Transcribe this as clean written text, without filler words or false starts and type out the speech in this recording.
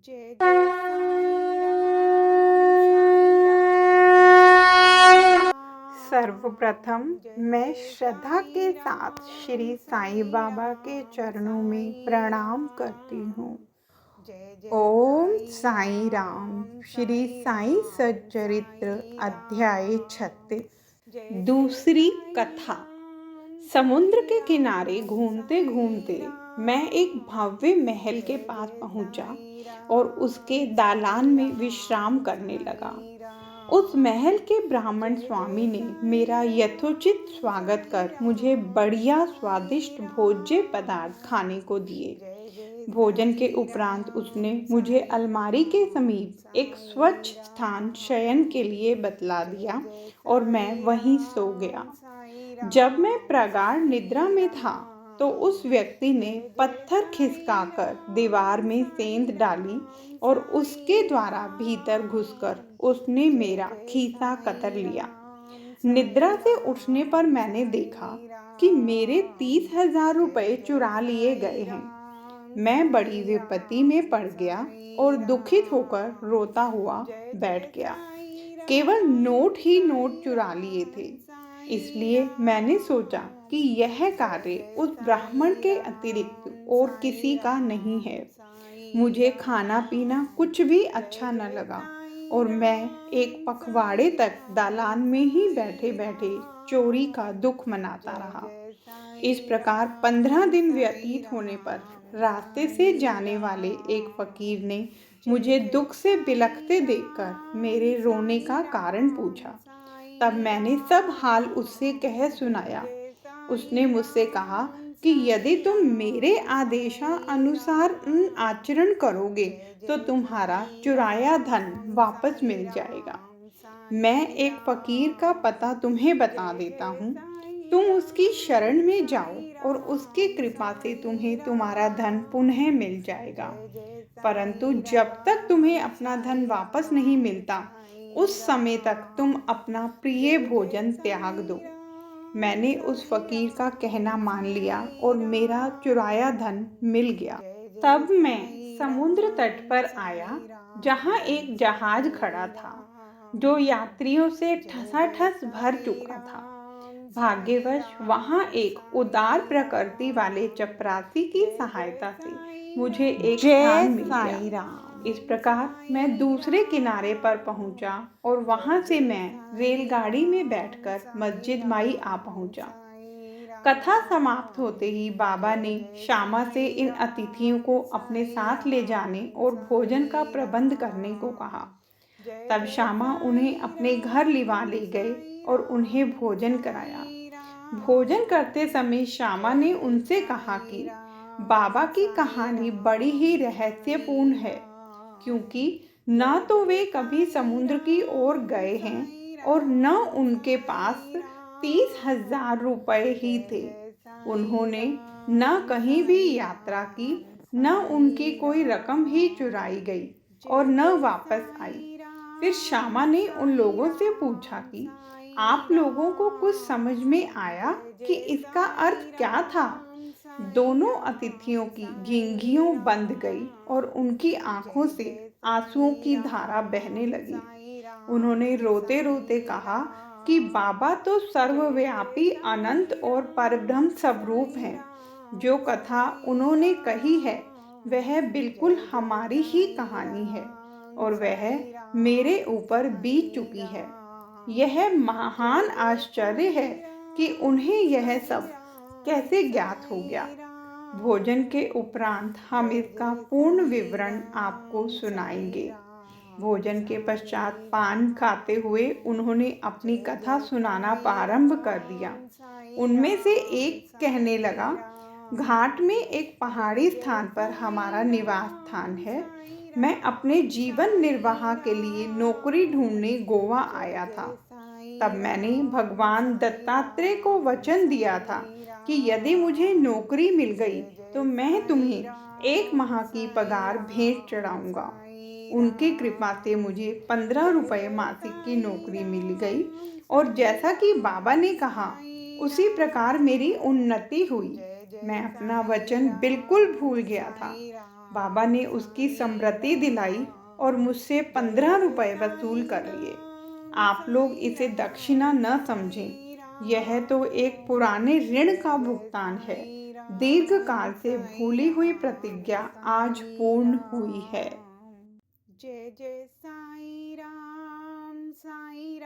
जय जय साईं राम। सर्वप्रथम मैं श्रद्धा के साथ श्री साईं बाबा के चरणों में प्रणाम करती हूँ। ओम साईं राम। श्री साईं सच्चरित्र अध्याय 36। दूसरी कथा। समुद्र के किनारे घूमते घूमते मैं एक भव्य महल के पास पहुंचा और उसके दालान में विश्राम करने लगा। उस महल के ब्राह्मण स्वामी ने मेरा यथोचित स्वागत कर मुझे बढ़िया स्वादिष्ट भोज्य पदार्थ खाने को दिए। भोजन के उपरांत उसने मुझे अलमारी के समीप एक स्वच्छ स्थान शयन के लिए बतला दिया और मैं वहीं सो गया। जब मैं प्रगाढ़ निद्रा में था तो उस व्यक्ति ने पत्थर खिसकाकर दीवार में सेंध डाली और उसके द्वारा भीतर घुसकर उसने मेरा खीसा कतर लिया। निद्रा से उठने पर मैंने देखा कि मेरे 30,000 रुपये चुरा लिए गए हैं। मैं बड़ी विपत्ति में पड़ गया और दुखित होकर रोता हुआ बैठ गया। केवल नोट ही नोट चुरा लिए थे, इसलिए मैंने सोचा कि यह कार्य उस ब्राह्मण के अतिरिक्त और किसी का नहीं है। मुझे खाना पीना कुछ भी अच्छा न लगा और मैं एक पखवाड़े तक दालान में ही बैठे बैठे चोरी का दुख मनाता रहा। इस प्रकार 15 दिन व्यतीत होने पर रास्ते से जाने वाले एक फकीर ने मुझे दुख से बिलखते देखकर मेरे रोने का कारण पूछा। तब मैंने सब हाल उससे कह सुनाया। उसने मुझसे कहा कि यदि तुम मेरे आदेशानुसार आचरण करोगे तो तुम्हारा चुराया धन वापस मिल जाएगा। मैं एक फकीर का पता तुम्हें बता देता हूँ। तुम उसकी शरण में जाओ और उसकी कृपा से तुम्हें तुम्हारा धन पुनः मिल जाएगा। परंतु जब तक तुम्हें अपना धन वापस नहीं मिलता उस समय तक तुम अपना प्रिय भोजन त्याग दो। मैंने उस फकीर का कहना मान लिया और मेरा चुराया धन मिल गया। तब मैं समुद्र तट पर आया जहाँ एक जहाज खड़ा था जो यात्रियों से ठसाठस भर चुका था। भाग्यवश वहाँ एक उदार प्रकृति वाले चपरासी की सहायता से मुझे एक स्थान मिल गया। इस प्रकार मैं दूसरे किनारे पर पहुंचा और वहां से मैं रेलगाड़ी में बैठकर मस्जिद माई आ पहुंचा। कथा समाप्त होते ही बाबा ने श्यामा से इन अतिथियों को अपने साथ ले जाने और भोजन का प्रबंध करने को कहा। तब श्यामा उन्हें अपने घर लिवा ले गए और उन्हें भोजन कराया। भोजन करते समय श्यामा ने उनसे कहा कि बाबा की कहानी बड़ी ही रहस्यपूर्ण है, क्योंकि न तो वे कभी समुद्र की ओर गए हैं और न उनके पास 30,000 रुपये ही थे। उन्होंने न कहीं भी यात्रा की, न उनकी कोई रकम ही चुराई गई और न वापस आई। फिर श्यामा ने उन लोगों से पूछा कि आप लोगों को कुछ समझ में आया कि इसका अर्थ क्या था? दोनों अतिथियों की घिंघियों बंद गई और उनकी आंखों से आंसुओं की धारा बहने लगी। उन्होंने रोते रोते कहा कि बाबा तो सर्वव्यापी अनंत और परब्रह्म स्वरूप हैं। जो कथा उन्होंने कही है वह बिल्कुल हमारी ही कहानी है और वह मेरे ऊपर बीत चुकी है। यह महान आश्चर्य है कि उन्हें यह सब कैसे ज्ञात हो गया। भोजन के उपरांत हम इसका पूर्ण विवरण आपको सुनाएंगे। भोजन के पश्चात पान खाते हुए उन्होंने अपनी कथा सुनाना प्रारंभ कर दिया। उनमें से एक कहने लगा, घाट में एक पहाड़ी स्थान पर हमारा निवास स्थान है। मैं अपने जीवन निर्वाह के लिए नौकरी ढूंढने गोवा आया था। तब मैंने भगवान दत्तात्रेय को वचन दिया था कि यदि मुझे नौकरी मिल गई तो मैं तुम्हें 1 माह की पगार भेंट चढ़ाऊंगा। उनकी कृपा से मुझे 15 रुपये मासिक की नौकरी मिल गई और जैसा कि बाबा ने कहा उसी प्रकार मेरी उन्नति हुई। मैं अपना वचन बिल्कुल भूल गया था। बाबा ने उसकी स्मृति दिलाई और मुझसे 15 रुपए वसूल कर लिए। आप लोग इसे दक्षिणा न समझें, यह तो एक पुराने ऋण का भुगतान है। दीर्घ काल से भूली हुई प्रतिज्ञा आज पूर्ण हुई है। जय जय साईं राम साईं राम।